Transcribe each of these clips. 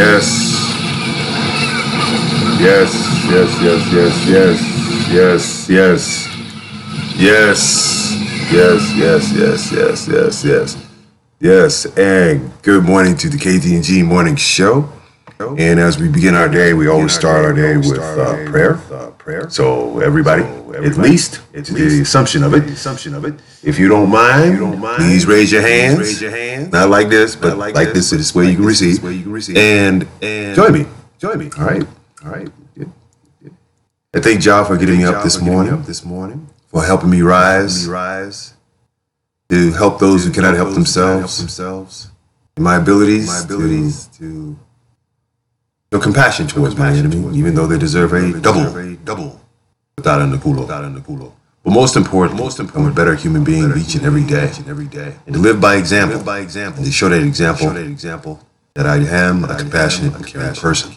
Yes. Yes. Yes. Yes. Yes. Yes. Yes. Yes. Yes. Yes. Yes. Yes. Yes. Yes. Yes. Yes. And good morning to the Ktng Morning Show. And as we begin our day, we always start our day with prayer. So everybody, at least it's the assumption of it. If you don't mind, please raise your hands. Not like this, but like this, so this way you can receive. And join me. All right. Good. I thank y'all for getting me up this morning, for helping me rise, to help those who cannot help themselves. My abilities to show compassion towards my enemy, even though they deserve a double. Without an culo. But most important, I'm a better human being each and every day. And to live by example. And to show that example that I am a compassionate and caring person.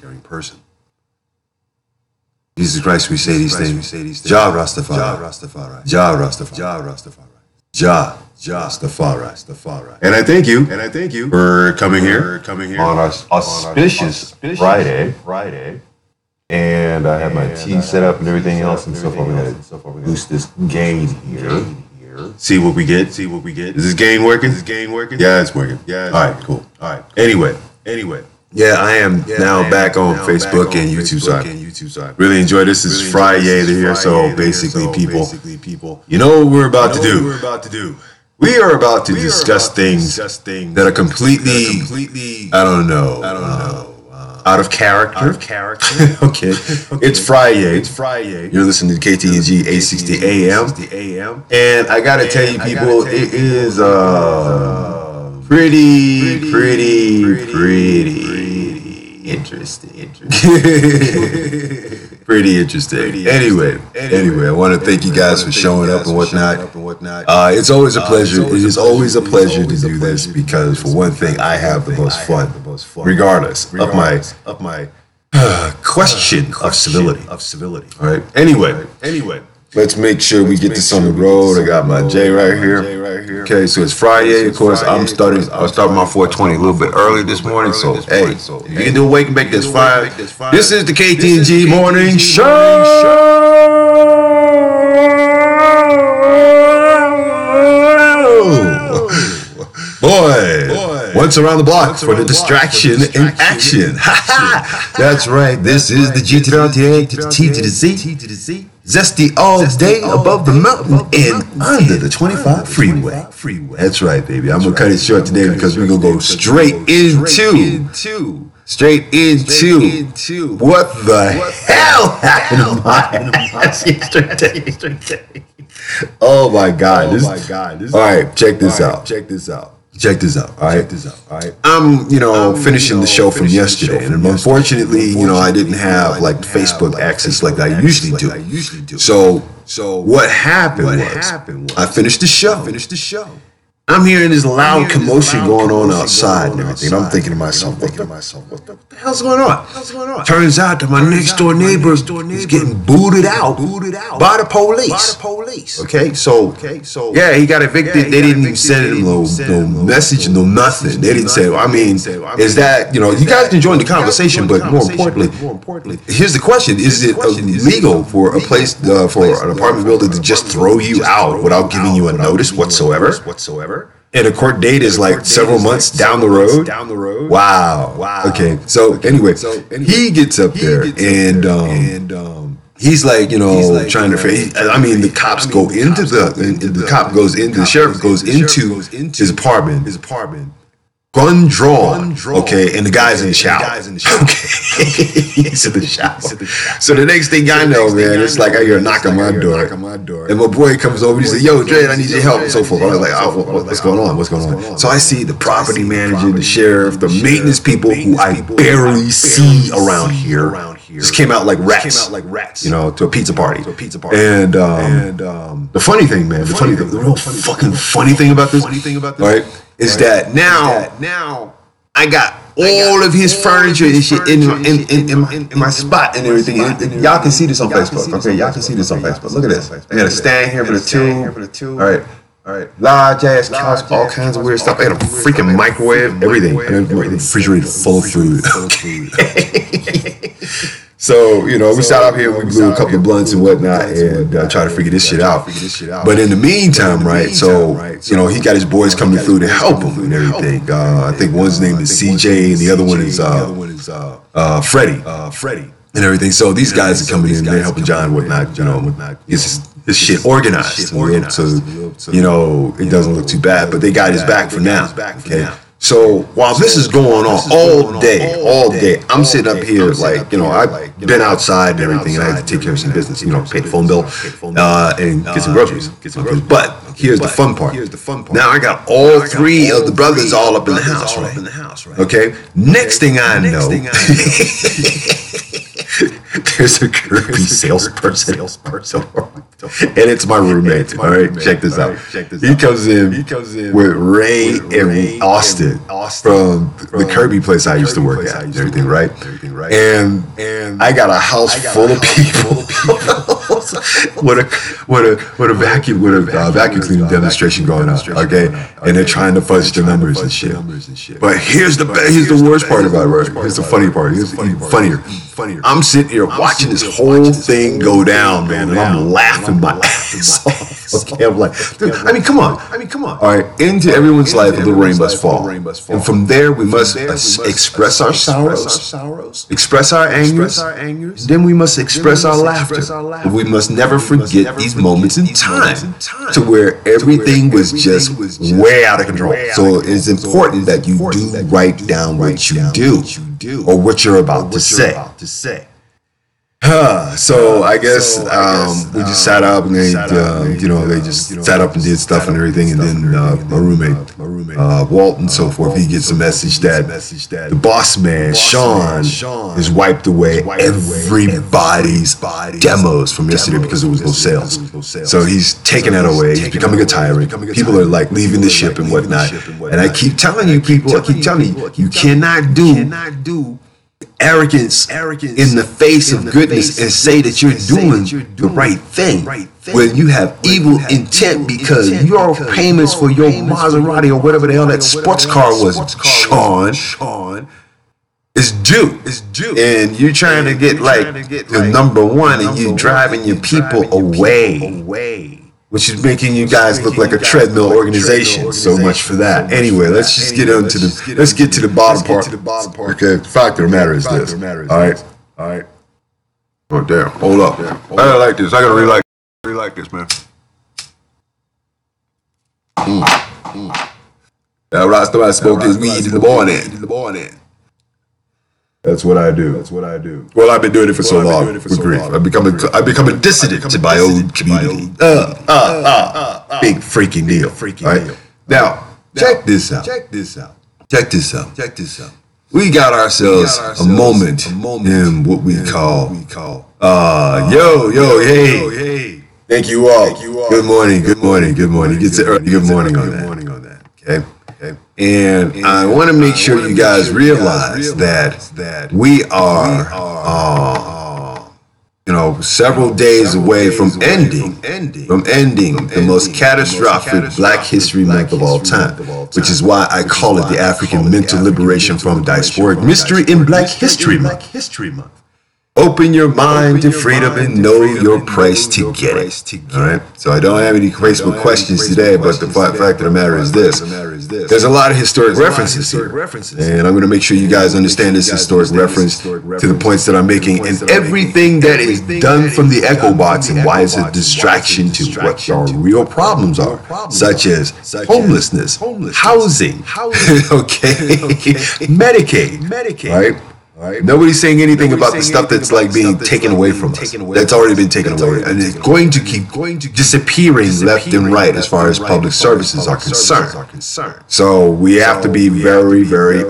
Jesus Christ, we say these things. Jah Rastafari. Jah Rastafari. And I thank you for coming here on our auspicious Friday. And I have my tea set up and everything else and so forth. We're going to boost this gain here. See what we get. Is this gain working? Yeah, it's working. All right, cool. All right. Anyway. Yeah, I am now back on Facebook and YouTube side. Really enjoy this. This is Friday here, so basically, people, you know what we're about to do. We are about to discuss things that are completely, I don't know, out of character. Okay. It's Friday. You're listening to Ktng 860 AM. And I gotta tell you, people, it is pretty interesting. Pretty interesting. Anyway, I want to thank you guys for showing up and whatnot. It's always a pleasure. It is always a pleasure to do this because, for one thing, I have the most fun, regardless of my question of civility. All right. Anyway. Let's make sure we get this on the road. I got my J right here. Okay, so it's Friday. Of course, I started my 420 a little bit early this morning. So, hey, if you can do a wake and bake, that's fine. This is the Ktng Morning Show. Boy, once around the block for the distraction in action. That's right. This is the G to the T to the T to the Z. Zesty all day above the mountain and under the 25 freeway. That's right, baby. I'm going to cut it short today because we're going to go straight into what the hell happened to my ass yesterday. Oh my God. All right, check this out. All right. I'm, finishing the show from yesterday, and unfortunately, I didn't have like Facebook access like I usually do. So what happened was I finished the show. I'm hearing this loud commotion going on outside and everything. I'm thinking to myself, what the hell's going on? Turns out that my next door neighbor is getting booted out by the police. Okay, so yeah, he got evicted. They didn't even send him no message, no nothing. They didn't say, is that, you guys can join the conversation, but more importantly, here's the question. Is it illegal for a place, for an apartment building to just throw you out without giving you a notice whatsoever? And the court date is like several months down the road. Wow. Okay. So anyway, he gets up there and he's like, trying to. The cops go into the sheriff goes into his apartment. Gun drawn, okay, and the guy's in the shower. Okay, he's in the shower. So the next thing I know, man, it's like I hear a knock on my door, and my boy comes over. He says, "Yo, Dre, I need your help," and so forth. I was like, "Oh, what's going on? So I see the property manager, the sheriff, the maintenance people who I barely see around here. Just came out like rats, to a pizza party. And the funny thing, man, the real fucking funny thing about this, right? Is that now I got all of his furniture and shit in my spot and everything. And y'all can see this on Facebook. Okay, y'all can see this on Facebook. Look at this. I got a stand here for the two. All right. Large ass couch, all kinds of weird stuff. I had a freaking microwave, everything. And a refrigerator full of food. So, you know, we sat up here, we blew a couple of blunts and whatnot, and try to figure this shit out. But in the meantime, right, so, you know, he got his boys coming through to help him and everything. I think one's name is CJ and the other one is Freddie and everything. So these guys are coming in, they're helping John and whatnot, you know, his shit organized. So, you know, it doesn't look too bad, but they got his back for now, okay? So while this is going on all day, I'm sitting up here like, you know, I've been outside and everything, and I had to take care of some business, you know, pay the phone bill and get some groceries. But here's the fun part. Now I got all three of the brothers all up in the house, right? Okay. Next thing I know, there's a Kirby salesperson, and it's my roommate. All right, check this out. He comes in with Ray and Austin from the Kirby place I used to work at. Everything right? And I got a house full of people with a vacuum cleaning demonstration going on. Okay, and they're trying to fudge the numbers and shit. But here's the worst part about it. Here's the funny part. Here's funnier. I'm sitting here watching this whole thing go down, man, and I'm laughing my ass off. Okay, I'm like, dude, I mean, come on. All right, into everyone's life a little rain must fall. And from there, we must express our sorrows, express our angers, and then we must express our laughter. But we must never forget these moments in time to where everything was just way out of control. So it's important that you do write down what you do or what you're about to say. So I guess we just sat up and they, you know, they just sat up and did stuff and everything. And then my roommate, Walt and so forth, he gets a message that the boss man, Sean, has wiped away everybody's demos from yesterday because there was no sales. So he's taking that away. He's becoming a tyrant. People are like leaving the ship and whatnot. And I keep telling you people, you cannot do arrogance in the face of goodness and say that you're doing the right thing when you have evil intent because your payments for your Maserati or whatever the hell that sports car was, Sean, is due. And you're trying to get like the number one and you're driving your people away. Which is making you guys look like a treadmill organization. So much for that. Anyway, let's just get into let's get to the bottom part. Okay, the fact of the matter is this. All right. Oh damn! Hold up. I gotta like this. I gotta really like this, man. That Rasta spoke his weed in the morning. That's what I do. Well, I've been doing it for so long. With grief, I've become a dissident to my own community. Big freaking deal. Right? Now, check this out. We got ourselves a moment in what we call hey. Thank you all. Good morning. Gets it early. Good morning on that. Okay. And I want to make sure you guys realize that we are, several days away from ending the most catastrophic Black History Month of all time, which is why I call it the African Mental Liberation from Diasporic Mystery in Black History Month. Open your mind to freedom and know your price to get it. All right. So I don't have any Facebook questions today, but the fact of the matter is this: there's a lot of historic references here, and I'm going to make sure you guys understand this historic reference to the points that I'm making, and everything that is done from the echo box, and why it's a distraction to what our real problems are, such as homelessness, housing, Medicaid, right? Nobody's saying anything about the stuff that's like being taken away from us. That's already been taken away, and it's going to keep disappearing left and right as far as public services are concerned. So we have to be very, very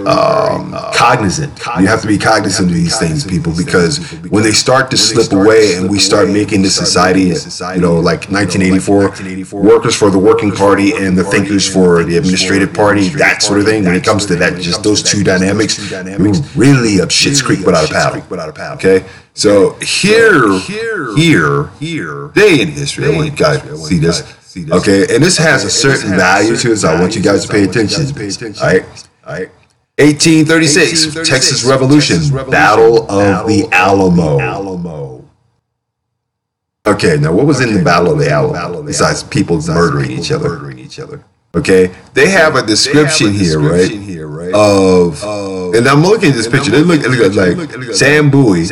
cognizant. You have to be cognizant of these things, people, because when they start to slip away and we start making this society, like 1984, workers for the working party and the thinkers for the administrative party, that sort of thing. When it comes to that, just those two dynamics, we're really up Shit's Creek without a paddle. Okay, so here, day in history. I want you guys to see this. Okay, and this has a certain value to it, so I want you guys to pay attention to this. All right. 1836, Texas Revolution, Battle of the Alamo. Okay, now what was in the Battle of the Alamo besides people murdering each other? Okay, they have a description here, right? Of, and I'm looking at this picture. They look like Sam Bowie,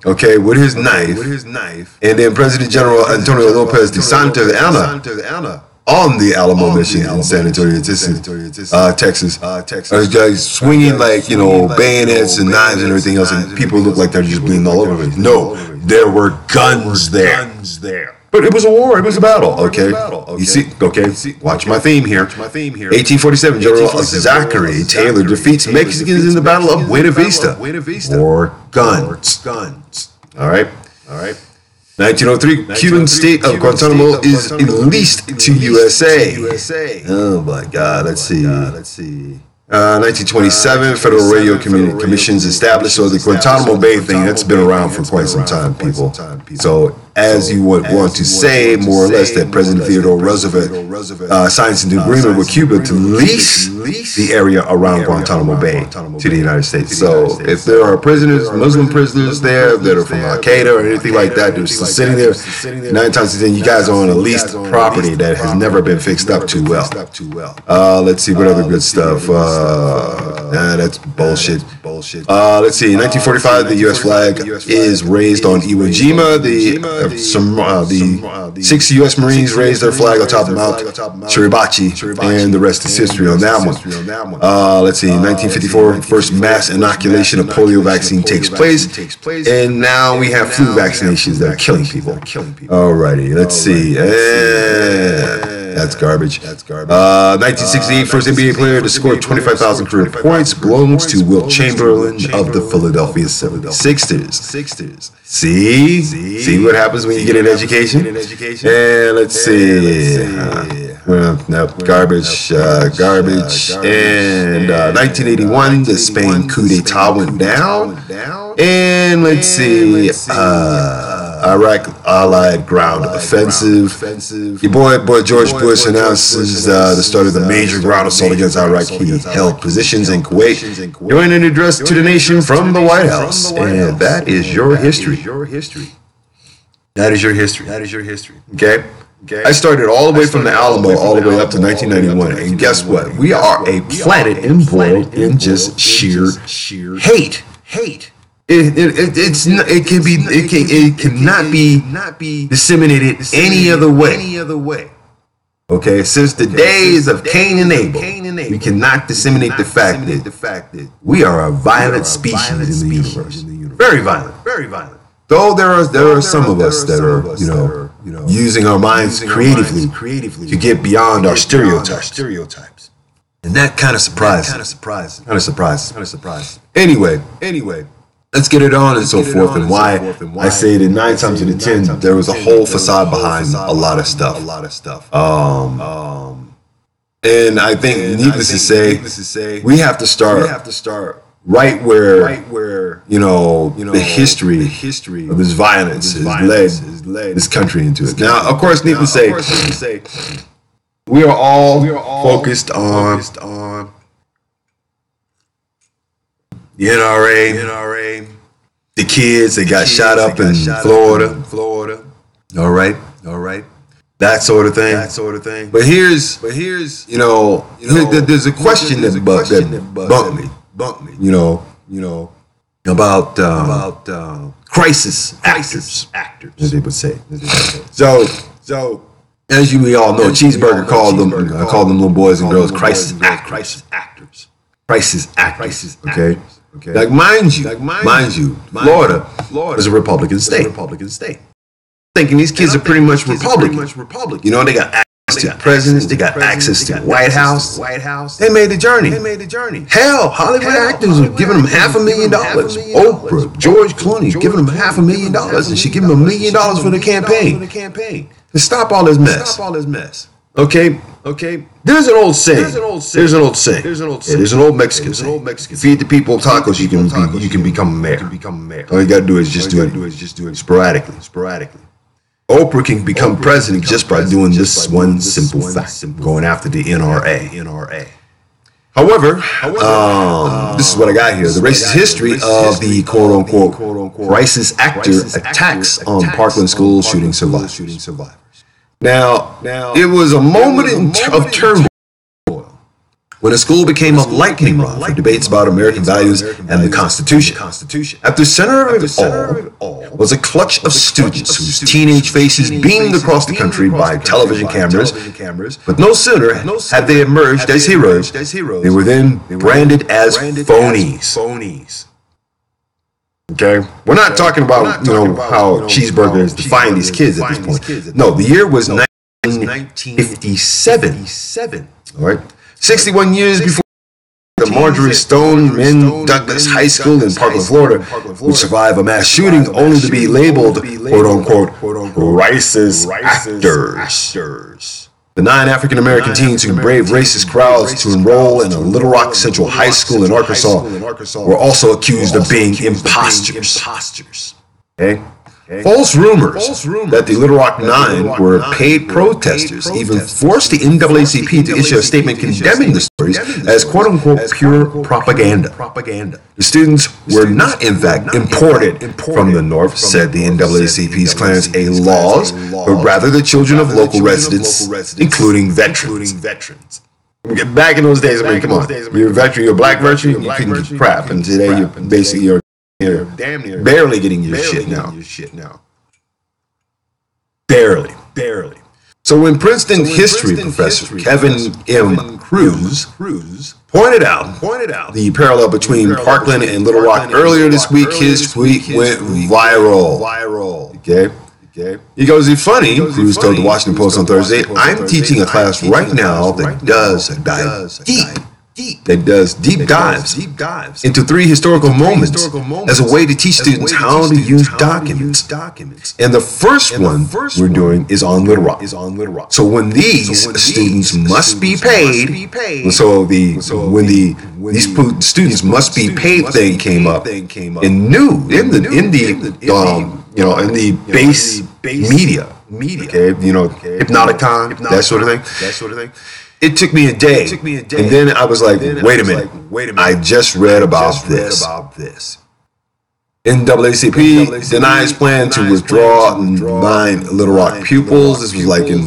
okay, with his knife, and then President General Antonio Lopez de Santa Anna on the Alamo mission in San Antonio, Texas. Guys swinging like, you know, bayonets and knives and everything else, and people look like they're just bleeding all over it. No, there were guns there. But it was a war. It was a battle. Okay. You see. Okay. Watch my theme here. 1847. General Zachary Taylor defeats Mexicans in the Battle of Buena Vista. War guns. All right. 1903. Cuban state of Guantanamo is released to USA. Oh my God. Let's see. 1927, Federal Radio Commission's established. So the Guantanamo Bay thing, that's been around for quite some time, people. So as you would want to say, more or less, that President Theodore Roosevelt signs an agreement with Cuba to lease the area around Guantanamo Bay to the United States. So if there are prisoners, Muslim prisoners there that are from Al-Qaeda or anything like that, they're still sitting there, 9 times out of 10, you guys are on a leased property that has never been fixed up too well. Let's see, what other good stuff? That's bullshit. Let's see. 1945, the U.S. flag is raised on Iwo Jima. The 6 U.S. Marines raised their flag on top of Mount Chiribachi, and the rest is history on that one. Let's see. 1954, first mass inoculation of polio vaccine takes place, and now we have flu vaccinations that are killing people. Alrighty, let's see. That's garbage. 1968, first NBA player to score 25,000 career points belongs to Wilt Chamberlain of the Philadelphia 76ers. See what happens when you get an education? And let's see. Garbage. And 1981, the Spain coup d'etat went down. And let's see. Iraq Allied ground offensive. Your boy George Bush announces the start of the major ground assault against Iraq. He held positions in Kuwait during an address to the nation from the White House. And that is your history. That is your history. Okay? I started all the way from the Alamo all the way up to 1991. And guess what? We are a planet embroiled in just sheer hate. It cannot be disseminated any other way. Okay, since the days of Cain and Abel, we cannot disseminate the fact that we are a violent species in the universe. Very violent. Though there are some of us that are, using our minds creatively to get beyond our stereotypes. And that kind of surprises. Anyway. Let's get it on and so forth, and why I say that 9 times out of 10 there was a whole facade behind a lot of stuff. And I think, needless to say, we have to start right where the history of this violence has led this country into it. Now, of course, needless to say, we are all focused on the NRA, the kids that got shot up in Florida. All right, that sort of thing. But here's there's a question that bumped me, about crisis actors, as they would say. So as we all know, Cheeseburger called them little boys and girls crisis actors. Okay. Like mind you, Florida is a Republican state. Thinking these kids are pretty much Republican. They got access to presidents, they got access to the White House. They made the journey. Hell, Hollywood actors are giving them $500,000. Oprah, George Clooney giving them $500,000, and she giving them $1 million for the campaign to stop all this mess. Okay. There's an old saying. There's an old Mexican saying. Feed the people tacos, you can become a mayor. All you gotta do is just do it sporadically. Oprah can become president just by doing this one simple fact, going after the NRA. However, this is what I got here. The racist history of the quote-unquote crisis actor attacks on Parkland school shooting survivors. Now, it was a moment of turmoil when a school became a lightning rod for debates about American values and the Constitution. At the center of it all was a clutch of students whose teenage faces beamed across the country by television cameras, but no sooner had they emerged as heroes, they were then branded as phonies. Okay, we're not talking about how cheeseburgers define these kids at this point. No, the year was 1957. All right. 61 years before the Marjorie Stoneman Douglas High School in Parkland, Florida, would survive a mass shooting only to be labeled quote-unquote racist actors. The 9 African-American teens who braved racist crowds to enroll in a Little Rock Central High School in Arkansas were also accused of being imposters. Okay? False rumors that the Little Rock Nine were paid protesters even forced the NAACP to issue a statement condemning the stories as quote-unquote pure propaganda. The students were not, in fact, imported from the North, said the NAACP's Clarence A. Laws, but rather the children of local residents, including veterans. Back in those days, I mean, come on, you're a veteran, you're a black veteran, you couldn't get crap, and today you're basically damn near barely getting your shit now. Barely. So when Princeton history professor Kevin M. Cruz pointed out the parallel between Parkland and Little Rock earlier this week, his tweet went viral. Okay. He goes, "It's funny," Cruz told the Washington Post on Thursday, "I'm teaching a class right now that does deep dives into 3 historical moments as a way to teach students how to use documents. And the first one we're doing is on Little Rock. So when these students must be paid, these students must be paid thing came up in the base media, okay, Hypnoticon, that sort of thing. It took me a day, and then I was like, wait a minute, I just read about this. NAACP denies plan to withdraw 9 Little Rock pupils. This was like in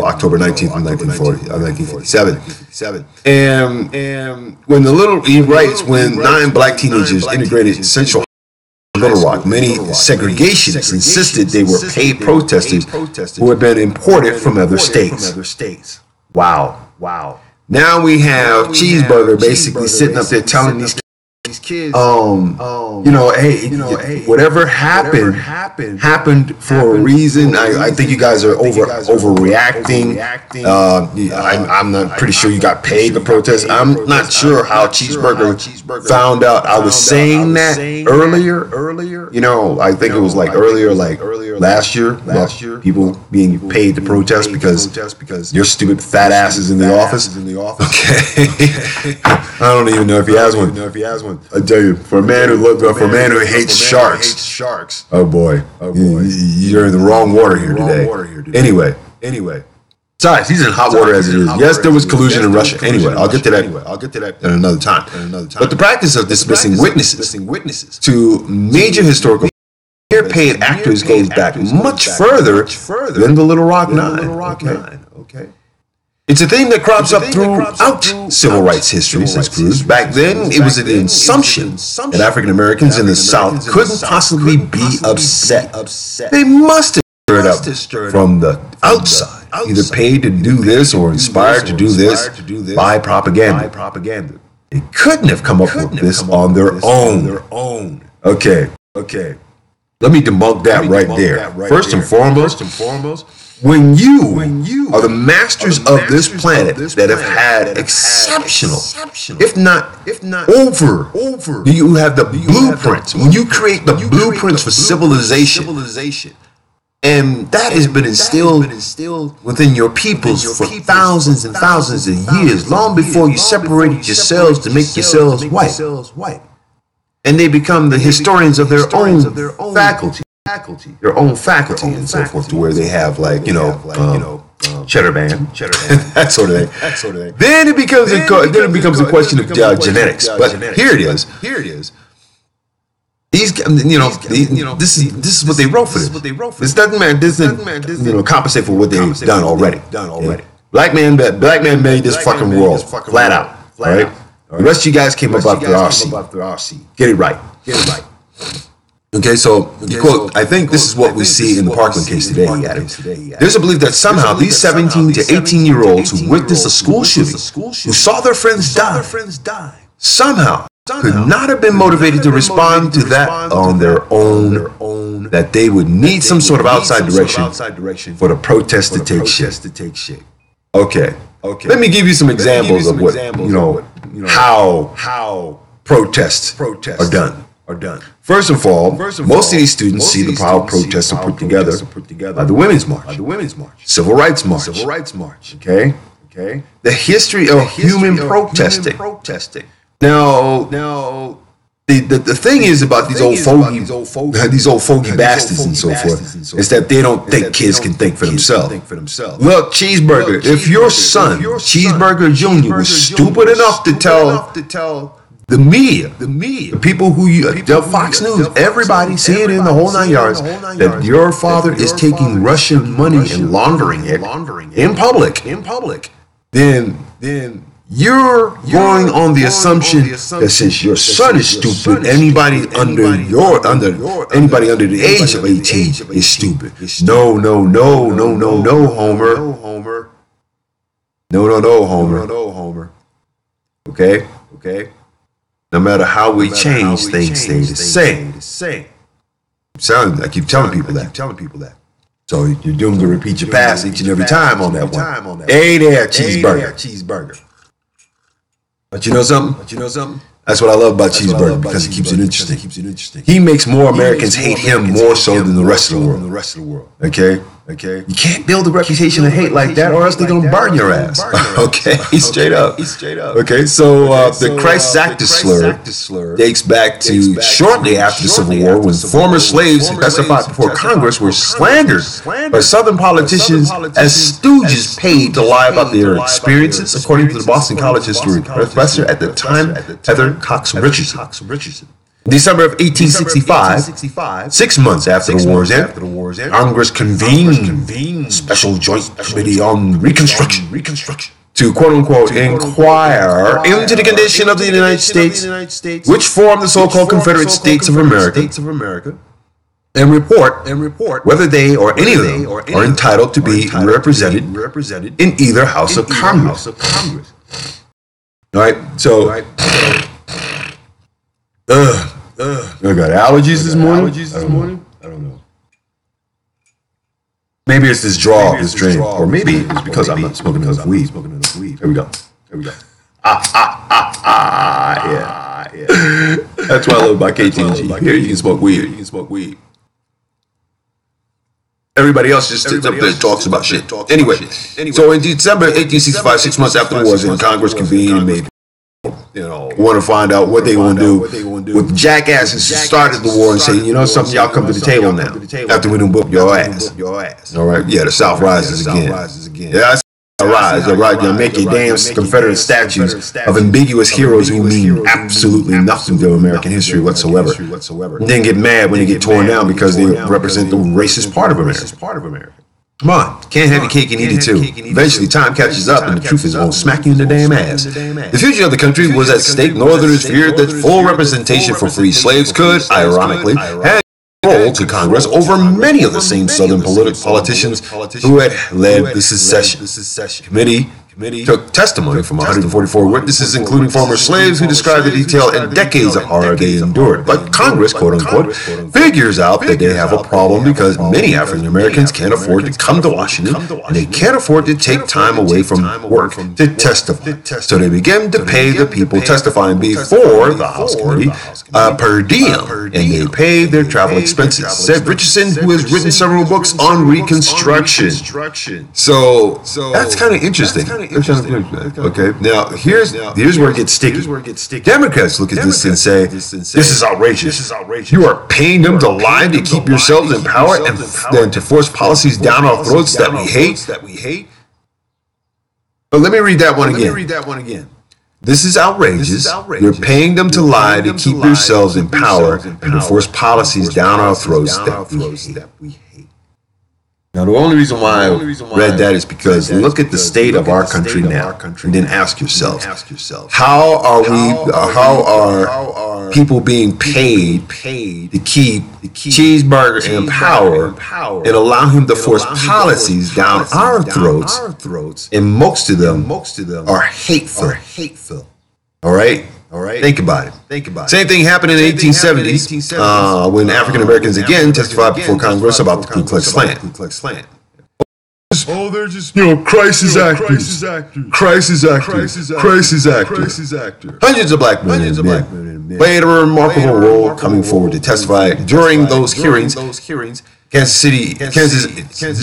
October 19th, 1957. And when he writes, when 9 black teenagers integrated Central Little Rock, many segregationists insisted they were paid protesters who had been imported from other states. Wow. Now we have Cheeseburger basically sitting up there telling these kids, whatever happened for a reason. I think you guys are overreacting. I'm not pretty sure you got paid to protest. I'm not sure how Cheeseburger found out I was saying that earlier. I think it was like earlier, last year, people being paid to protest because your stupid fat ass is in the office. Okay. I don't even know if he has one. I tell you, for a man who hates sharks. Oh boy. You're in the wrong water here today. Anyway. Besides, he's in hot water as it is. Yes, there was collusion in Russia. Anyway, I'll get to that at another time. But the practice of dismissing witnesses to major historical paid actors goes back much further than the Little Rock Nine. Okay. It's a theme that crops up throughout civil rights history, says Cruz. Back then, it was an assumption that African Americans in the South couldn't possibly be upset. They must have stirred up from the outside, either paid to do this or inspired to do this by propaganda. They couldn't have come up with this on their own. Okay. Let me debunk that right there. First and foremost, when you are the masters of this planet that have had exceptional, if not over, you have the blueprints. When you create the blueprints for civilization, and that has been instilled within your peoples for thousands and thousands of years, long before you separated yourselves to make yourselves white. And they become the historians of their own faculty. their own faculty and so forth, to where they have like cheddar band, that sort of thing. Then it becomes a question of genetics. But here it is. These, this is what they wrote for this. This doesn't compensate for what they've done already. Black man made this fucking world flat out. All right. The rest of you guys came up after RC. Get it right. Okay, so quote, I think this is what we see in the Parkland case today, he added. There's a belief that somehow these 17 to 18-year-olds who witnessed a school shooting, who saw their friends die, somehow could not have been motivated to respond to that on their own, that they would need some sort of outside direction for the protest to take shape. Okay. Let me give you some examples of what, how protests are done. First of all, most of these students see the how protests are put together by the Women's March, Civil Rights March. Okay. The history of human protesting. Now, the thing is about these old fogey bastards and so forth is that they don't think kids can think for themselves. Look, Cheeseburger, if your son, Cheeseburger Jr., was stupid enough to tell the media, the people who tell Fox News, everybody, CNN, the whole 9 yards, that your father is taking Russian money and laundering it in public, then you're going on the assumption that since your son is stupid, anybody under the age of 18 is stupid. No, Homer. No, Homer. Okay. No matter how we change, things stay the same. I keep telling people that. So you're doomed to repeat your past each and every time on that one. Hey there, Cheeseburger. But you know something? That's what I love about Cheeseburger, because he keeps it interesting. He makes more Americans hate him more so than the rest of the world. Okay? You can't build a reputation of hate like that, or else they're gonna burn your ass. Okay? Straight up. Okay, so the Christ-Zactus slur dates back to shortly after the Civil War, when former slaves who testified before Congress were slandered by Southern politicians as stooges paid to lie about their experiences, according to the Boston College history professor at the time, Heather Cox Richardson. December of 1865, 6 months after the war's end, Congress convened Special Joint Committee on Reconstruction to quote-unquote inquire into the condition of the United States, which form the so-called Confederate States of America, and report whether they or any of them are entitled to be represented in either House of Congress. All right, so I got allergies this morning. I don't know. Maybe it's this draw, this drink, or maybe it's because I'm not smoking enough weed. Here we go. Yeah. That's what I love about Ktng. Here you can smoke weed. Everybody else just sits up there and talks about shit. Anyway, so in December 1865, 6 months after the war, in Congress convened and made want to find out what they want to do with the jackasses who started the war and say, something, y'all come to the table now after we done whoop your ass. All right, yeah, the South rises again. Yeah, I rise. All right, make your damn Confederate statues of ambiguous heroes who mean absolutely nothing to American history whatsoever. And then get mad when they get torn down because they represent the racist part of America. Come on, can't have your cake and eat it too. Eventually time catches up and the truth is going to smack you in the damn ass. The future of the country was at stake. Northerners feared that full representation for free slaves could, ironically, hand control to Congress over many of the same Southern politicians who had led the secession committee. Took testimony from 144 witnesses, including former slaves, who described the detail and decades of horror they endured. But Congress, quote-unquote, figures out that they have a problem because many African Americans can't afford to come to Washington, and they can't afford to take time away from work to testify. So they begin to pay the people testifying before the House Committee per diem, and they pay their travel expenses, said Richardson, who has written several books on Reconstruction. So that's kind of interesting. Okay, now here's where it gets sticky. Democrats look at this and say, this is outrageous. You are paying them to lie to keep yourselves in power and then to force policies down our throats that we hate. But let me read that one again. This is outrageous. You're paying them to lie to keep yourselves in power and to force policies down our throats that we hate. Now, the only reason why I read that is because look at the state of our country now, and then ask yourself, how are people being paid to keep Cheeseburger in power and allow him to force policies down our throats, and most of them are hateful. All right? Think about it. Same thing happened in the 1870s when African Americans again testified before Congress about the Ku Klux Klan. Oh, they're just, crisis actors. Hundreds of black men played a remarkable role coming forward to testify during those hearings. Kansas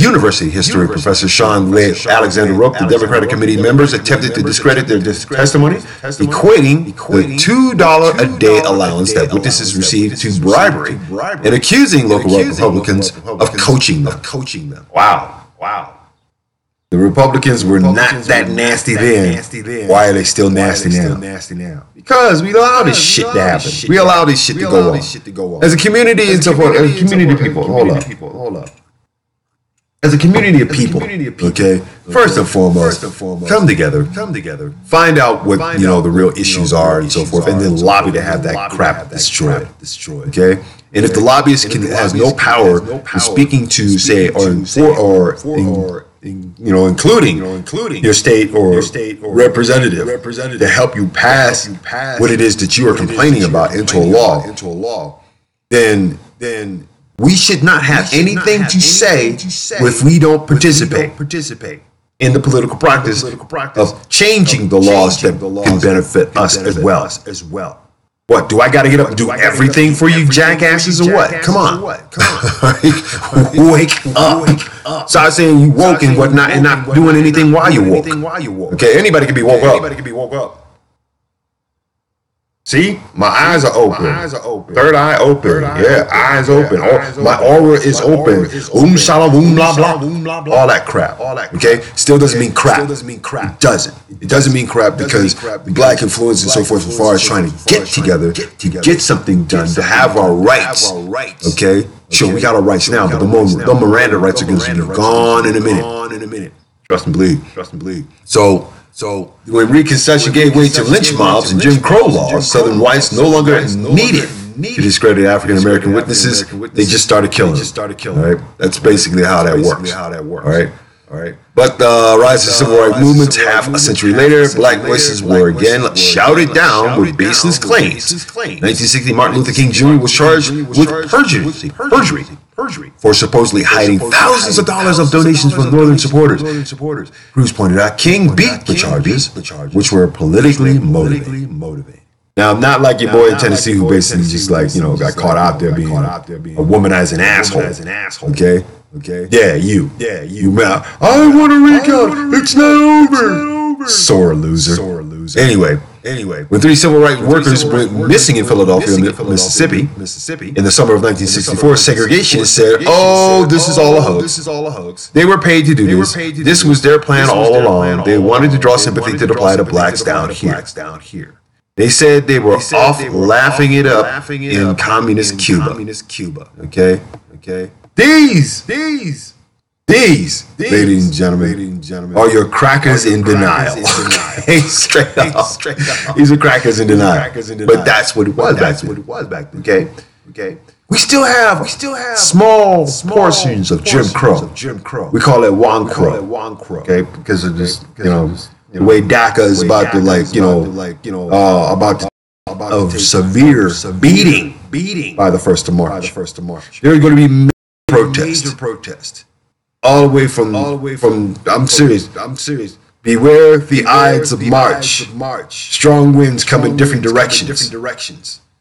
University history professor Sean Alexander Rope, the Democratic Committee members attempted to discredit their testimony, equating the $2 a day allowance that witnesses received to bribery, and accusing local Republicans of coaching them. Wow. The Republicans were not that nasty then. Why are they still nasty now? Because we allow this shit to happen. We allow this shit to go on. As a community and so forth, as a community of people, hold up. As a community of people, okay, first and foremost, come together, find out what, the real issues are and so forth, and then lobby to have that crap destroyed, okay? And if the lobbyist has no power in speaking to, say, including your state or representative to help you pass what it is that you are complaining about into a law, then we should not have anything to say if we don't participate in the political practice of changing the laws that can benefit us as well. What, do I got to get up and do everything for you jackasses or what? Come on. Wake up. Start saying you woke and whatnot and not doing anything while you woke. Okay, anybody can be woke up. See, my eyes are open. Third eye open. Yeah, eyes open. My aura is open. Shalom, blah, blah. All that crap. Okay? Still doesn't mean crap. It doesn't. It doesn't mean crap because black influence and so forth as far as trying to get together to get something done, to have our rights. Okay? Sure, we got our rights now, but the Miranda rights are going to be gone in a minute. Trust and believe. So when Reconstruction gave way to lynch mobs and Jim Crow laws, Southern whites no longer needed to discredit African American witnesses. They just started killing them. All right, that's basically how that works. All right. But the rise of civil rights movements half a century later, black voices were again shouted down with baseless claims. 1960, Martin Luther King Jr. was charged with perjury for supposedly hiding thousands of dollars of donations from Northern supporters. Cruz pointed out King beat the charges, which were politically motivated. Now, not like your boy in Tennessee who basically just got caught out there being a womanizing asshole. Okay. Yeah, you. I want to recount. It's not over. Sore loser. Anyway, when 3 civil rights workers went missing in Philadelphia, Mississippi, in the summer of 1964, segregationists said, "Oh, this is all a hoax. They were paid to do this. This was their plan all along. They wanted to draw sympathy to apply to blacks down here." They said they were off laughing it up in communist Cuba. Okay. These, ladies and gentlemen, are your crackers in denial. Straight up. These are crackers in denial. But that's what it was back then. Okay. We still have small portions of Jim Crow. We call it Wan Crow. Okay, because of this, the way DACA is about to severe beating by the 1st of March. There's going to be major protest. All the way from I'm serious. Beware the Ides of March. Strong winds come in different directions.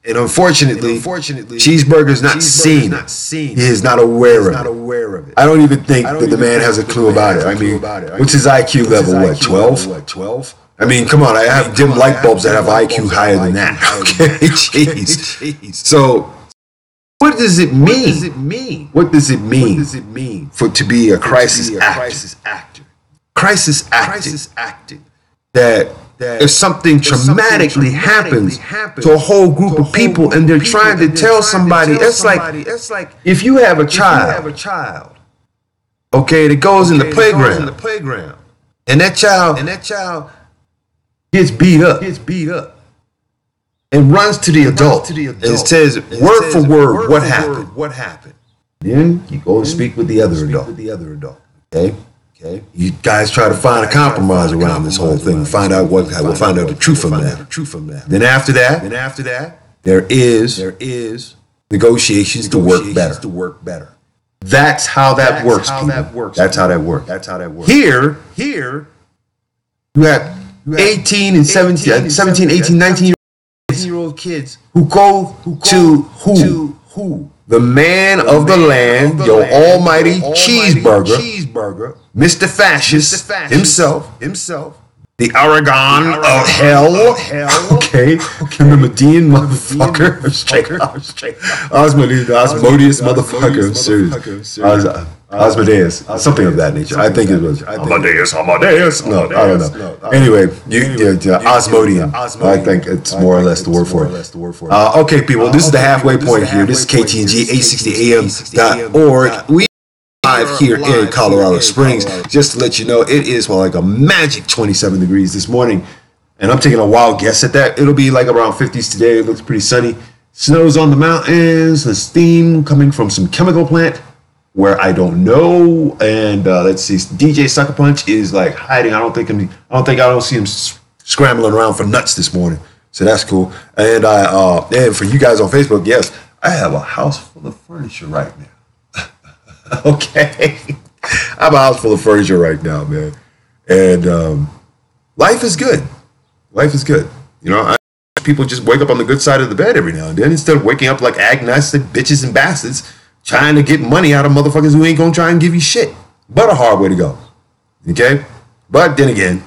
And unfortunately, Cheeseburger's not seen it. He is not aware of it. I don't even think that the man has a clue about it. I mean, what's his IQ level? What, 12? I mean, come on. I have dim light bulbs that have IQ higher than that. Okay, jeez. So, what does it mean? What does it mean for to be a crisis actor? Crisis acting. That if something traumatically happens to a whole group of people and they're trying to tell somebody, it's like if you have a child, okay, that goes in the playground, and that child gets beat up and runs to the adult and says word for word what happened. Then you go and speak with the other adult. Okay. You guys try to find a compromise around this whole thing. Find out we'll find out the truth from that. Then after that, there is negotiations to work better. That's how that works. That's how that works. Here, you have 18 and 17, 18, 19-year-old kids who go to who? The man of the land, your almighty cheeseburger, Mr. Fascist himself, the Aragon of hell, okay, and the Median motherfucker, Osmodeus motherfucker, I'm serious, Osmodeus, something of that nature. I think it was Amadeus. No, I don't know. Anyway, Osmodian. I think it's more or less the word for it. Okay, people, this is the halfway point here. This is KTNG 860am.org. We live here in Colorado Springs. Just to let you know, it is like a magic 27 degrees this morning, and I'm taking a wild guess at that. It'll be like around 50s today. It looks pretty sunny. Snow's on the mountains. There's steam coming from some chemical plant where I don't know, and let's see. DJ Sucker Punch is like hiding. I don't see him scrambling around for nuts this morning. So that's cool. And and for you guys on Facebook, yes, I have a house full of furniture right now. Okay, I have a house full of furniture right now, man. And life is good. You know, people just wake up on the good side of the bed every now and then instead of waking up like agnostic bitches and bastards trying to get money out of motherfuckers who ain't gonna try and give you shit. But a hard way to go. Okay? But then again,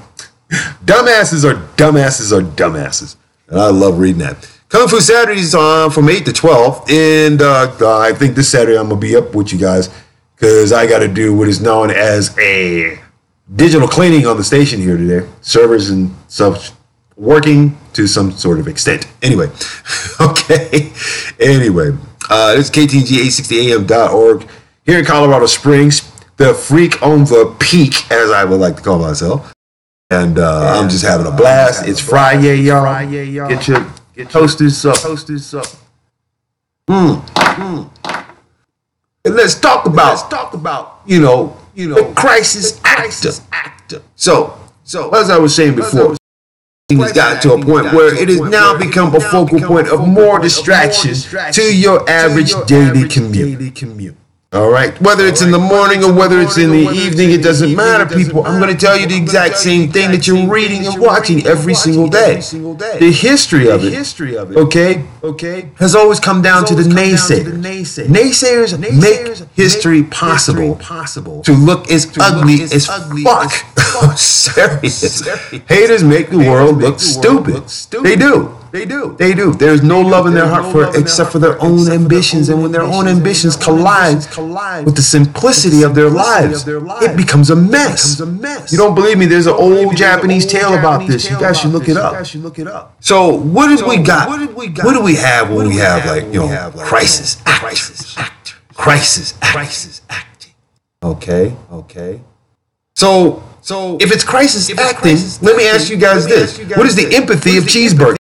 dumbasses are dumbasses. And I love reading that. Kung Fu Saturdays from 8 to 12. And I think this Saturday I'm gonna be up with you guys because I gotta do what is known as a digital cleaning on the station here today. Servers and such working to some sort of extent. Anyway. Okay. Anyway. This is KTNG860am.org here in Colorado Springs, the freak on the peak, as I would like to call myself. And I'm just having a blast. It's Friday, y'all. Get your toasters up. And let's talk about you know the crisis actor. So as I was saying before, it's gotten to a point where it has now become a focal point of more distraction to your average daily commute. All right, whether it's in the morning or whether it's in the evening, it doesn't matter, people. I'm going to tell you the exact same thing that you're reading and watching every single day. The history of it, okay, has always come down to the naysayers. Naysayers make history possible to look as ugly as fuck. Serious. Haters make the world look stupid. They do. There's no love in their heart for it except for their own ambitions. And when their own ambitions collide with the simplicity of their lives, it becomes a mess. You don't believe me? There's an old Japanese tale about this. You guys should look it up. So what did we got? What do we have when we have crisis acting? Okay. So if it's crisis acting, let me ask you guys this. What is the empathy of cheeseburger?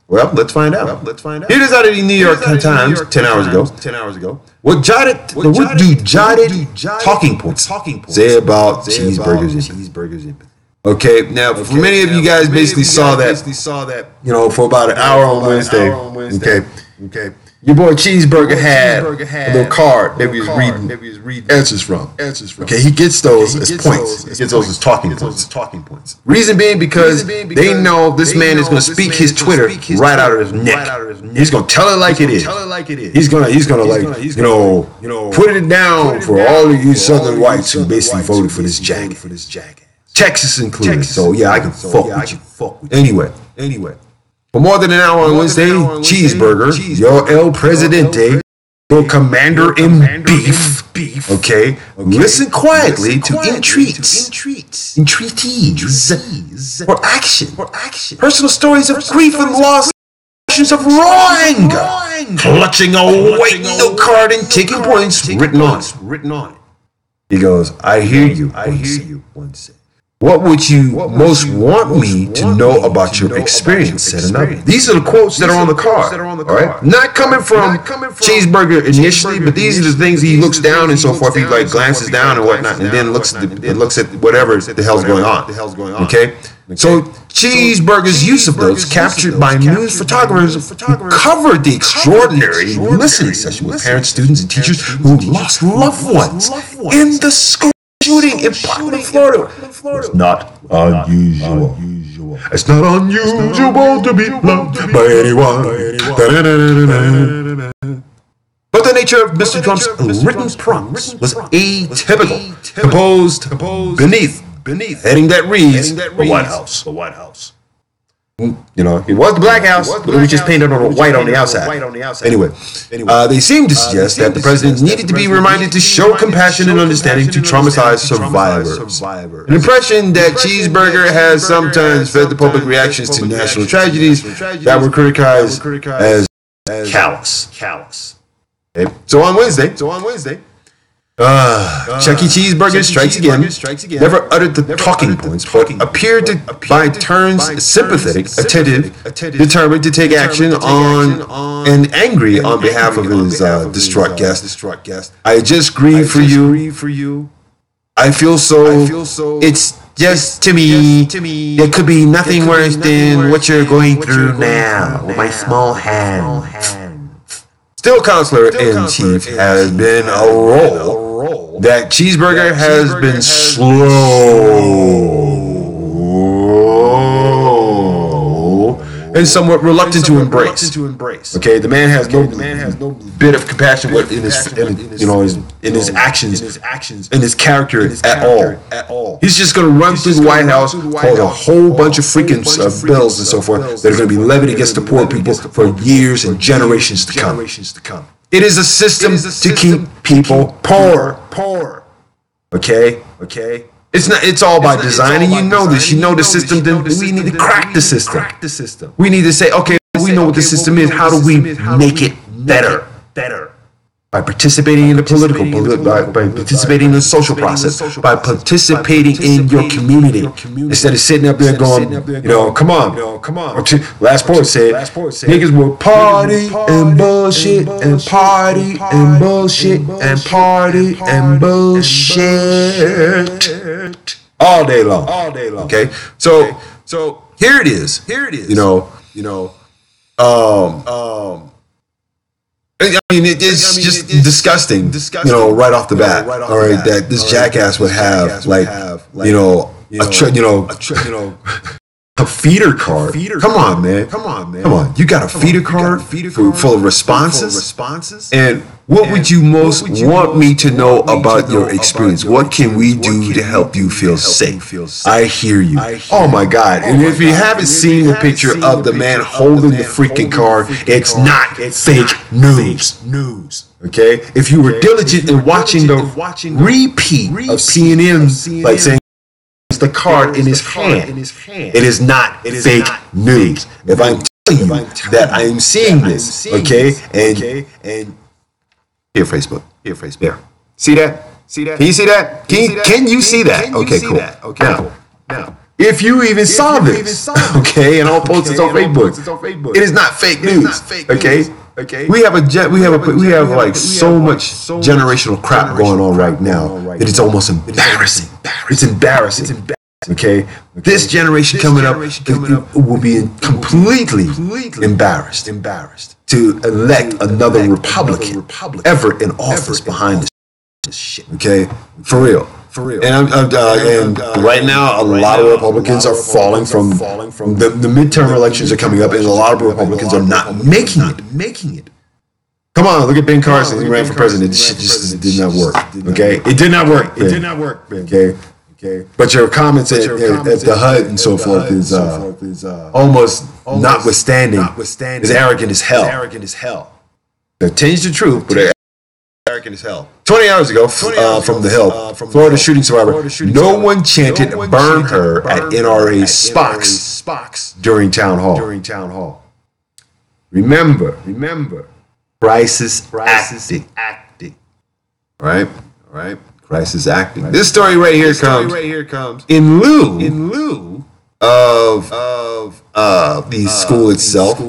Well, let's find out. Here it is out of the New York Times 10 hours ago. What do jotted talking points say about cheeseburgers' empathy? Okay, now for many of you guys basically saw that, you know, for about an hour on Wednesday. Okay. Your boy Cheeseburger had a little card that he was reading answers from. Okay, he gets those as points. He gets those as talking points. Reason being because they know this man is going to speak his Twitter right out of his neck. He's going to tell it like it is. He's gonna like, you know, put it down for all of you Southern whites who basically voted for this jacket. Texas included. So yeah, I can fuck with you. Anyway. For more than an hour on Wednesday, Cheeseburger, your El Presidente, your commander in beef, okay, listen quietly to entreaties for action, personal stories of grief and loss, of raw anger, clutching a white note card and taking points written on it. He goes, I hear you, one said. What would you most want me to know about your experience? Said another. These are the quotes that are on the card. All right, not coming from Cheeseburger initially, but these are the things he looks down and so forth. He like glances down and whatnot, and then looks at whatever the hell's going on. Okay, so Cheeseburger's use of those captured by news photographers who covered the extraordinary listening session with parents, students, and teachers who lost loved ones in the school shooting in Parkland, Florida. It's not unusual. It's not unusual to be loved by anyone. But the nature of Mr. Trump's written prompts was atypical, composed beneath heading that reads the White House. You know, it was the Black House, but it was just painted on white on the outside. Anyway, they seem to suggest that the president needed to be reminded to show compassion and understanding to traumatized survivors. An impression that Cheeseburger has sometimes fed the public reactions to national tragedies that were criticized as callous. Okay. So on Wednesday, Chuck E. Cheeseburger strikes again, never uttered the talking points, but appeared to, by turns, sympathetic, attentive, determined to take action on, and angry on behalf of his distraught guest. I just grieve for you. I feel so. It's just to me, there could be nothing worse than what you're going through now. My small hand. Still, Counselor-in-Chief has been a role that Cheeseburger has been slow and somewhat reluctant to embrace. Okay, the man has no bit of compassion in his actions, in his character at all. He's just going to run through the White House, hold a whole bunch of freaking bills and so forth that are going to be levied against the poor people for years and generations to come. It is a system to keep people poor. Okay. It's all by design, and you know this. You know the system. Then we need to crack the system. We need to say, okay, we know what the system is. How do we make it better? By participating in the by participating in the social process, by participating in your community, instead of sitting up there going, come on. Last poet said, niggas will party and bullshit and party and bullshit and party and bullshit all day long. Okay, so here it is. I mean, it's just disgusting, right off the bat. All right, that this jackass would have a feeder card. Come on, man. You got a feeder card full of responses. And what would you most want me to know about your experience? What can we do to help you feel safe? I hear you. Oh my God! And if you haven't seen the picture of the man holding the freaking card, it's not fake news. Okay? If you were diligent in watching the repeat of CNN's, like saying, the card in his hand. It is not fake news. If I'm telling you that I am seeing this, okay, and here Facebook. See that? Can you see that? Can you see that? Okay, cool. Now, if you even saw this, okay, and I'll post this on Facebook, it is not fake news. Okay. We have like so much generational crap going on right now that it's almost embarrassing. It's embarrassing. Okay, this generation coming up will be completely embarrassed to elect another Republican ever in office behind this shit. Okay, for real. And right now, a lot of Republicans are falling from the midterm elections are coming up, and a lot of Republicans are not making it. Come on, look at Ben Carson. He ran for president. This shit just did not work. Okay, it did not work. It did not work. Okay. But your comments at the HUD and so forth is almost notwithstanding is arrogant as hell. They changed the truth, but they're arrogant as hell. 20 hours ago, from the Hill, Florida shooting survivor, no one chanted "burn her" at NRA Spox during town hall. Remember, crisis acting. All right. Crisis acting. This story right here comes in lieu of the school itself.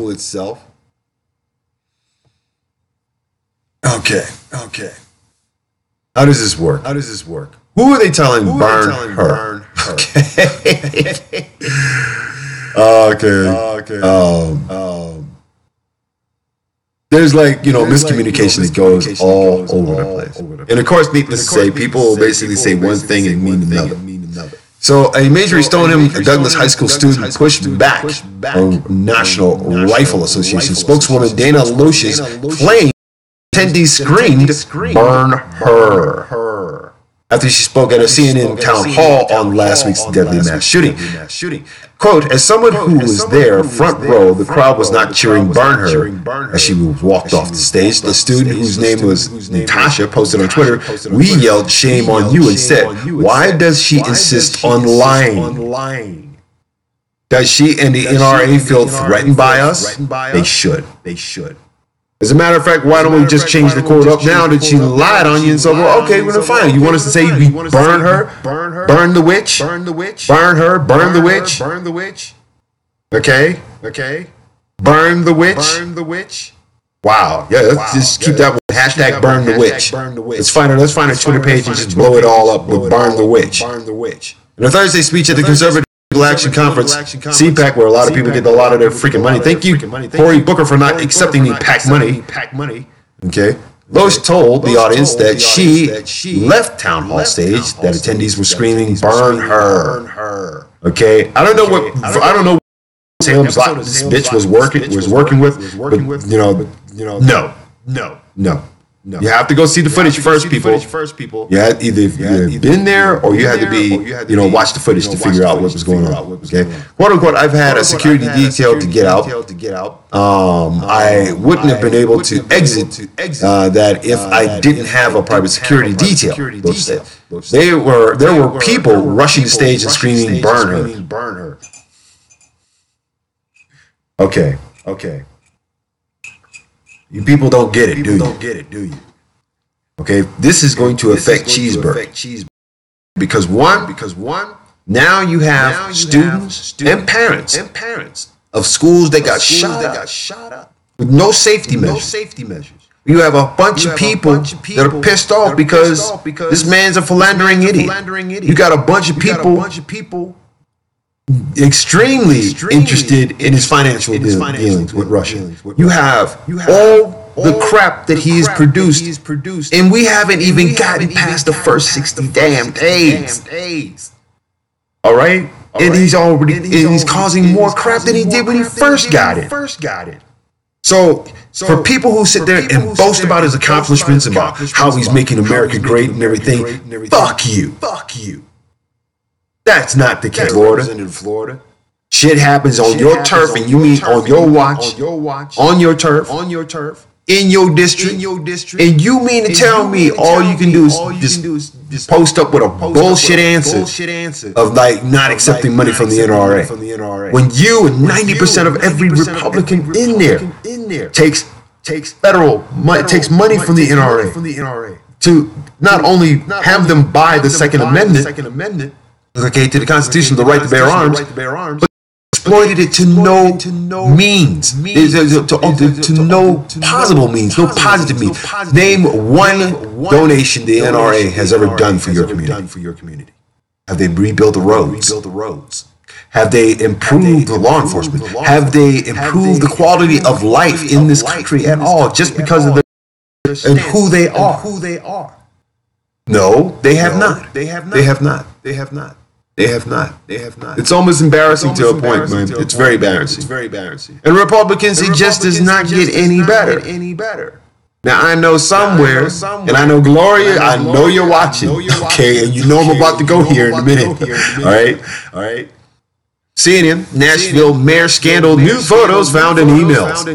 Okay. How does this work? Who are they telling burn her? Okay. There's miscommunication that goes all over the place. And of course, needless to say, people will basically say one thing and mean another. So a Marjorie Stoneham, a Douglas High School student, pushed back on National Rifle Association spokeswoman Dana Loesch's claim attendees screamed, "Burn her," after she spoke at a CNN town hall on last week's deadly mass shooting. Quote, as someone who was there front row, the crowd was not cheering "burn her" as she walked off the stage. The student, whose name was Natasha, posted on Twitter, "We yelled shame on you instead. Why does she insist on lying? Does she and the NRA feel threatened by us? They should. As a matter of fact, why don't we just change the quote up now that she lied on you and so, well, okay, we're going to fine. You want us to say we burn her? Burn the witch? Burn her? Burn the witch? Okay? Burn the witch? Wow. Yeah, let's just keep that one. Hashtag burn the witch. Let's find her Twitter page and just blow it all up with burn the witch. In a Thursday speech at the Conservative Action Conference, CPAC, where a lot of people get a lot of their freaking money. Thank you, Cory Booker, for not accepting the PAC money. Okay. Loesch told the audience that she left town hall stage, that attendees were screaming, "Burn her." Okay. I don't know what Salem's Lot this bitch was working with, but no. You have to go see the footage first, people. You had either been there or you had to be, watch the footage to figure out what was going on. Okay, quote unquote. I've had a security detail to get out. I wouldn't have been able to exit that if I didn't have a private security detail. There were people rushing the stage and screaming, "Burn her." Okay. You people don't get it, do you? Okay, this is going to affect Cheeseburg. Because one, now you have students and parents of schools that got shot up with no safety measures. You have a bunch of people that are pissed off because this man's a philandering idiot. You got a bunch of people extremely interested in his financial dealings with Russia. You have all the crap that he has produced, and we haven't even gotten past the first 60 damn days. All right, and he's causing more crap than he did when he first got it. So for people who sit there and boast about his accomplishments, about how he's making America great and everything, fuck you. That's not the case, Florida. Shit happens on your turf, and you mean on your watch, on your turf, in your district, and you mean to tell me all you can do is just post up with a bullshit answer of not accepting money from the NRA, when you and 90% of every Republican in there takes federal money, takes money from the NRA to not only have them buy the Second Amendment, okay, to the Constitution, the right to bear arms, but exploited it to no means, to no possible means, no positive means. Name one donation the NRA has ever done for your community. Have they rebuilt the roads? Have they improved the law enforcement? Have they improved the quality of life in this country at all just because of and who they are? No, they have not. They have not. It's almost embarrassing to a point, man. It's very embarrassing. And Republicans, it just does not get any better. Now, I know somewhere, and I know Gloria, I know you're watching, okay? And you know I'm about to go here in a minute, all right? CNN, Nashville mayor scandal, nude photos found in emails.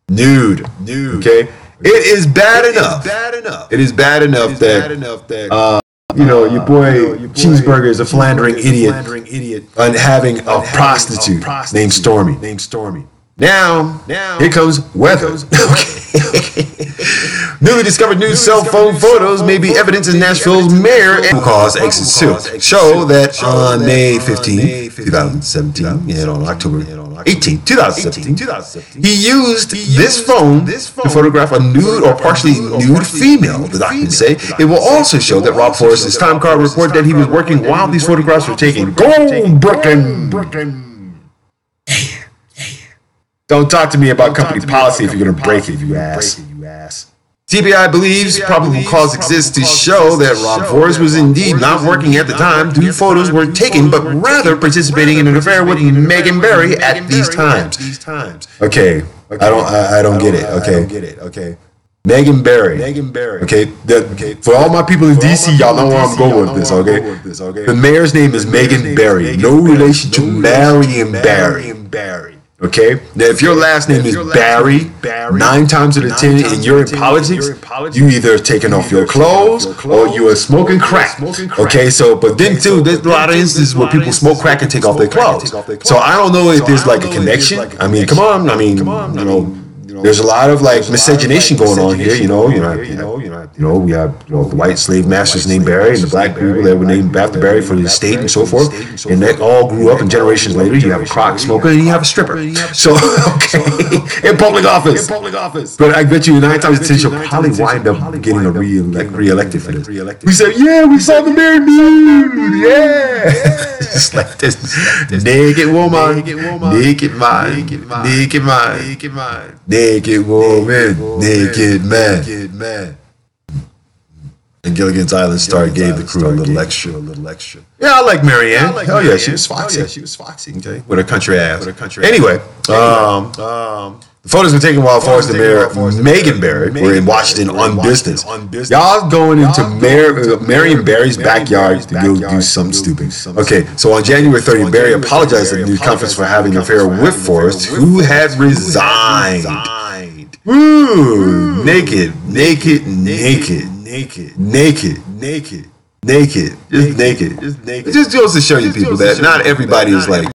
Nude, okay? It is bad enough. It is bad enough that, your boy Cheeseburger is a philandering idiot and having a prostitute named Stormy. Now, here comes weather. Newly discovered new cell phone photos may be evidence in Nashville's mayor and cause exits too. Show that on May 15, 2017, and on October 18, 2017, he used this phone to photograph a nude or partially nude female, the documents say. It will also show that Rob Forrest's time card report that he was working while these photographs were taken. Go, Brooklyn! Don't talk to me about company policy if you're going to break it, you ass. TBI believes probable cause exists to show that Rob Forrest was indeed not working at the time two photos were taken, but rather participating in an affair with Megan Barry at these times. Okay, I don't get it. Okay. Megan Barry. Okay, for all my people in DC, y'all know where I'm going with this, okay? The mayor's name is Megan Barry, no relation to Marion Barry. Okay, now if your last name is Barry, 9 times out of 10 and you're in politics, you either taking off your clothes or you are smoking crack. Okay, so, but then too, there's a lot of instances where people smoke crack and take off their clothes. So I don't know if there's like a connection. I mean, come on, there's a lot of like miscegenation going on here, we have the white slave masters named Barry and the black people that were named after Barry for the estate and so forth, and that all grew up, and generations later you have a crack smoker and you have a stripper. So okay, in public office. But I bet you 9 times out of 10 you'll probably wind up getting re-elected for this. We said, yeah, we saw the mayor nude, yeah. Just like this naked woman, naked man. Naked woman, naked man. And Gilligan's Island Star gave the crew a little extra. Yeah, I like Marianne. Hell yeah, she was foxy. Okay, with her country ass. Anyway, the photos were taken while Forrest and Mayor Megan Barry were in Washington on business. Y'all going into Marion Barry's backyard to go do something stupid. Okay, so on January 30th, Barry apologized at the news conference for having an affair with Forrest, who had resigned. Ooh, naked. It just goes to show you people that not everybody is like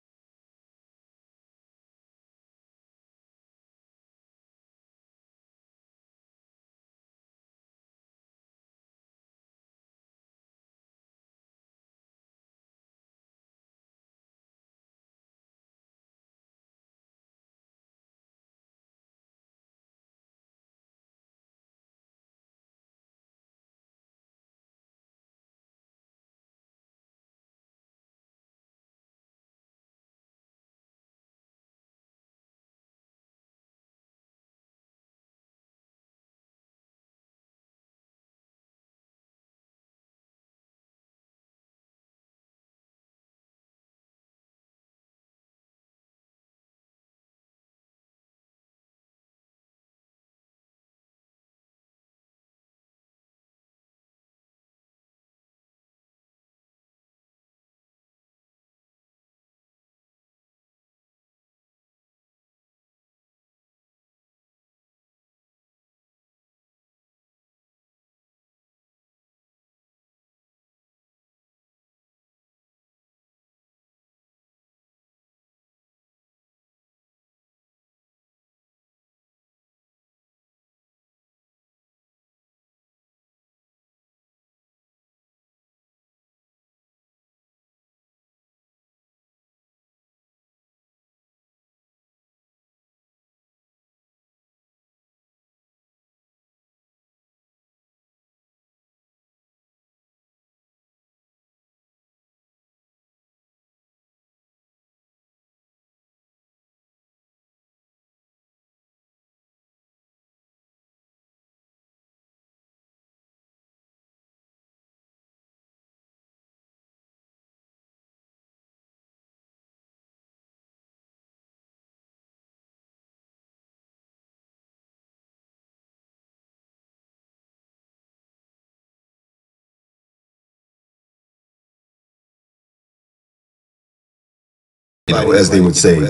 as they would say,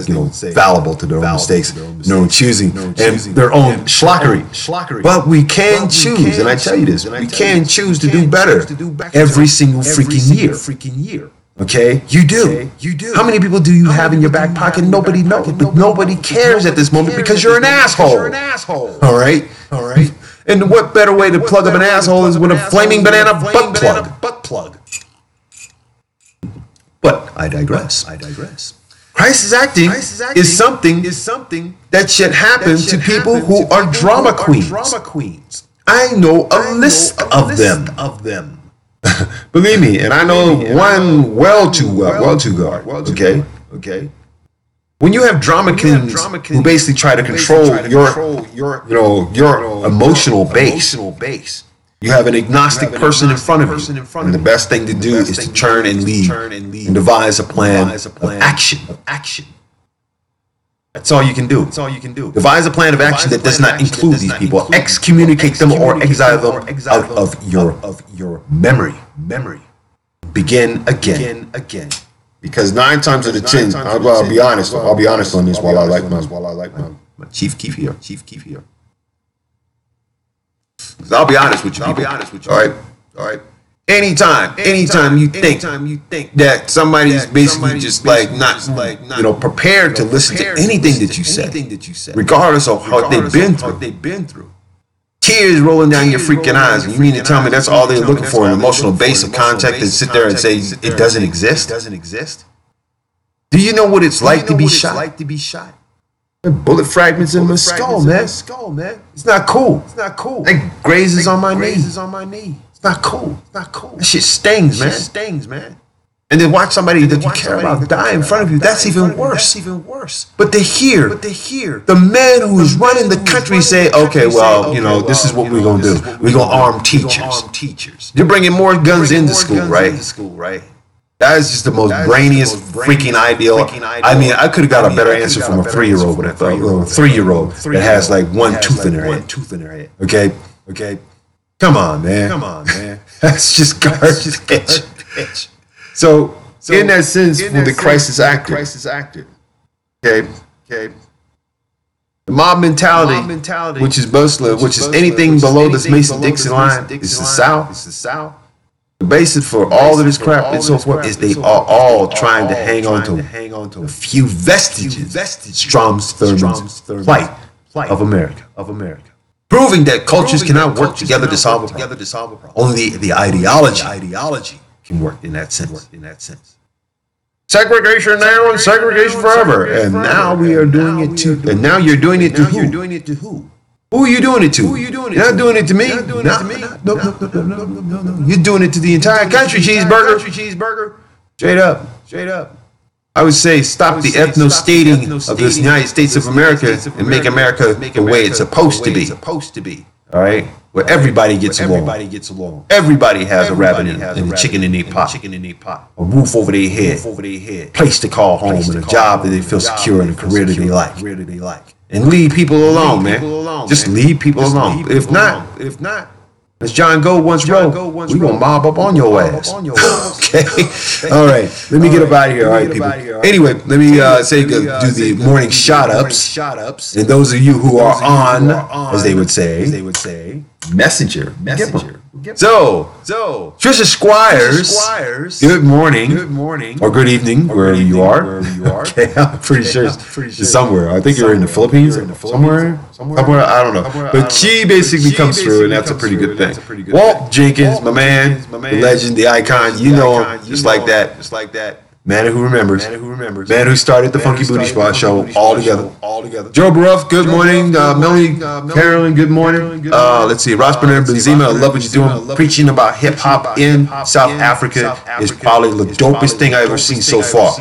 fallible to their own mistakes, their own choosing, and their own schlockery. But we can choose, and I tell you this, we can choose to do better every single freaking year. Okay, you do. How many people do you have in your back pocket? Nobody knows, but nobody cares at this moment because you're an asshole. All right. And what better way to plug up an asshole is with a flaming banana butt plug. But I digress. Crisis acting is something that should happen to people who are drama queens. I know a list of them. Believe me, and I know one well too good. Okay. When you have drama queens who basically try to control your emotional base. You have an agnostic person in front of you, and the best thing to do is to turn and leave and devise a plan of action. That's all you can do. Devise a plan of action that does not include these people. Excommunicate them or exile them out of your memory. Begin again. Because 9 times out of 10, I'll be honest on this while I like my Chief Keef here. I'll be honest with you. All right. Anytime you think that somebody's basically just not prepared to listen to anything that you say, regardless of what they've been through. Tears rolling down your freaking eyes, and you mean to tell me that's all they're looking for, an emotional base of contact, and sit there and say it doesn't exist? Do you know what it's like to be shot? Bullet fragments in my skull, man. It's not cool. Like grazes on my knee. It's not cool. That shit stings, man. And then watch somebody that you care about die in front of you. That's even worse. But to hear the man who is running the country say, okay, well, this is what we're going to do. We're going to arm teachers. You're bringing more guns into school, right? That is just the most brainiest freaking ideal. I mean, I could have got a better answer from a 3-year-old that has like one tooth in her head. Okay. Come on, man. That's just garbage. So in that sense, for the crisis actor, okay. The mob mentality, which is anything below this Mason-Dixon line, is the South. The basis for all of this crap and so forth is they are all trying to hang on to a few vestiges, Strom's Thurman's plight of America. Proving that cultures cannot work together to solve a problem. Only the ideology can work in that sense. Segregation now and segregation forever. And now we are doing it to, and now you're doing it to who? Who are you doing it to? You're not doing it to me. No. You're doing it to the entire country, cheeseburger. Straight up. I would say stop the ethno-stating of this United States of America and make America the way it's supposed to be. All right? Where everybody gets along. Everybody has a rabbit and a chicken in their pot. A roof over their head. Place to call home and a job that they feel secure and a career that they like. And leave people alone, man. Just leave people alone. If not, as John Gold once wrote, we're going to mob up on your ass. Okay? All right. Let me get up out of here. All right, people. Anyway, let me do the morning shot-ups. And those of you who are on, as they would say, Messenger. So, Trisha Squires, good morning, or good evening, wherever you are. Okay, I'm pretty sure it's somewhere. I think you're in the Philippines, somewhere, I don't know. But she basically comes through, and that's a pretty good thing. Walt Jenkins, my man, the legend, the icon, you know him, just like that. Man who remembers. Man who started the Funky Booty Spot show all together. Joe Baruff, good morning. Melanie Carolyn, good morning. Let's see. Ross Bernard Benzema, I love what you're doing. Preaching about hip hop in South Africa is probably the dopest thing I've ever seen so far.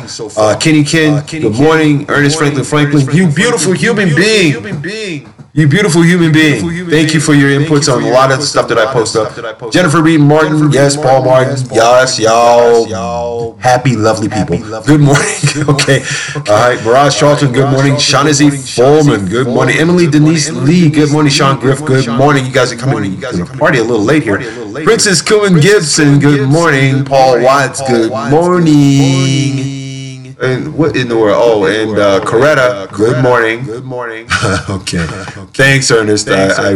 Kenny Ken, good morning. Ernest Franklin, you beautiful human being. You beautiful human being. Thank you for your inputs on a lot of the stuff that I post up. Jennifer Reed Martin, yes. Paul Martin, yes. Y'all happy, lovely people. Good morning. Okay. All right. Mirage Charlton, good morning. Shaughnessy Foreman, good morning. Emily Denise Lee, good morning. Sean Griff, good morning. You guys are coming to the party a little late here. Princess Cohen Gibson, good morning. Paul Watts, good morning. And what in the world? Oh, and Coretta, good morning. Good morning. Okay. Thanks, Ernest. I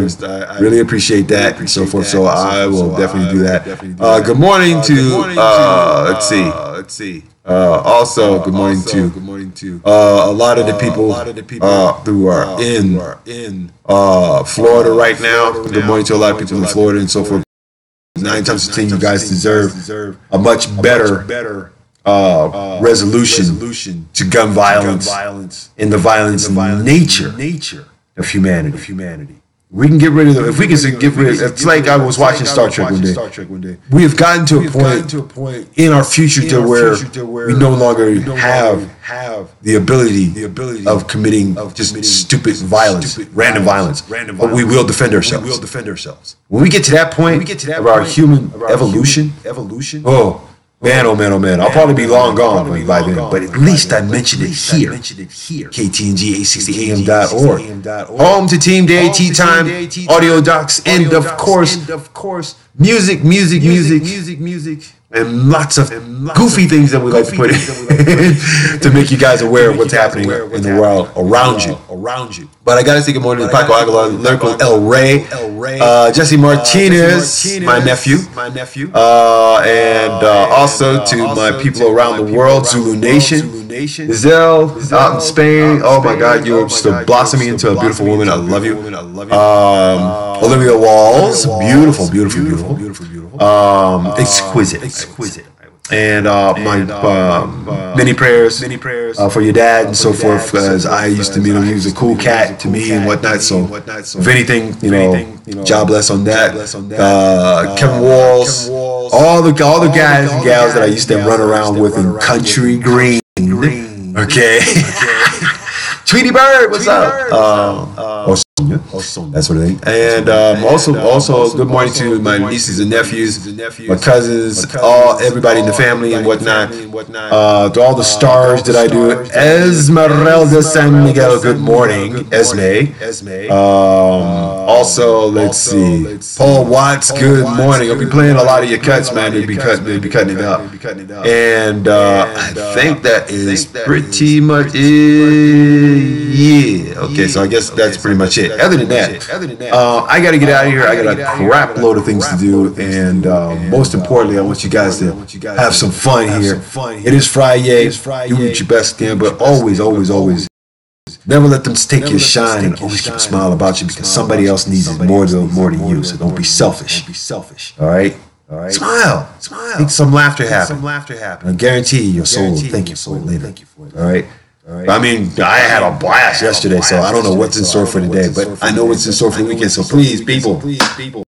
really appreciate that and so forth. So I will definitely do that. Good morning to, let's see. Also, good morning to a lot of the people who are in Florida right now. Good morning to a lot of people in Florida and so forth. 9 times out of 10, you guys deserve a much better resolution to gun violence and the violence nature of humanity. We can get rid of them. If we can get rid of it's like I was watching Star Trek one day. We have gotten to a point in our future to where we no longer have the ability of committing just stupid violence, random violence. But we will defend ourselves. When we get to that point of our human evolution, man, oh man, I'll probably be long gone by then, but at least I mentioned it here. KTNG860am.org. Home to Team Day, Tea Time, audio docs, and of course, music, and lots of goofy things that we like to put in to make you guys aware of what's happening in the world around you. But I gotta say good morning to Paco Aguilar, Lyrical El Rey, Jesse Martinez, my nephew, and also to my people around the world, Zulu Nation. Giselle out in Spain. Oh my God, you're just blossoming into a beautiful woman. I love you. Olivia Walls, beautiful. Exquisite. And my many prayers for your dad and so forth, as I used to meet him. He was a cool cat to me and whatnot. So if anything, God bless on that. Kevin Walls, all the guys and gals that I used to run around with in Country Green. Okay. Tweety Bird, what's up? That's what I think. And also good morning to my nieces and nephews, my cousins, everybody in the family and whatnot. To all the stars that I do. Esmeralda San Miguel, good morning. Esme. Also, let's see. Paul Watts, good morning. I'll be playing a lot of your cuts, man. They'll be cutting it up. And I think that is pretty much it. Yeah. Okay, so I guess that's pretty much it. Other than that, I got to get out of here. I got a crap load of things to do, and most importantly, I want you guys to have some fun here. It is Friday. Do what your best can, but always, never let them take your shine, and always keep a smile about you because somebody else needs it more than you. So don't be selfish. All right. Smile. Make some laughter happen. I guarantee you, your soul will thank you for it later. All right. I mean, I had a blast yesterday, so I don't know what's in store for today, but I know what's in store for the weekend. So please, people.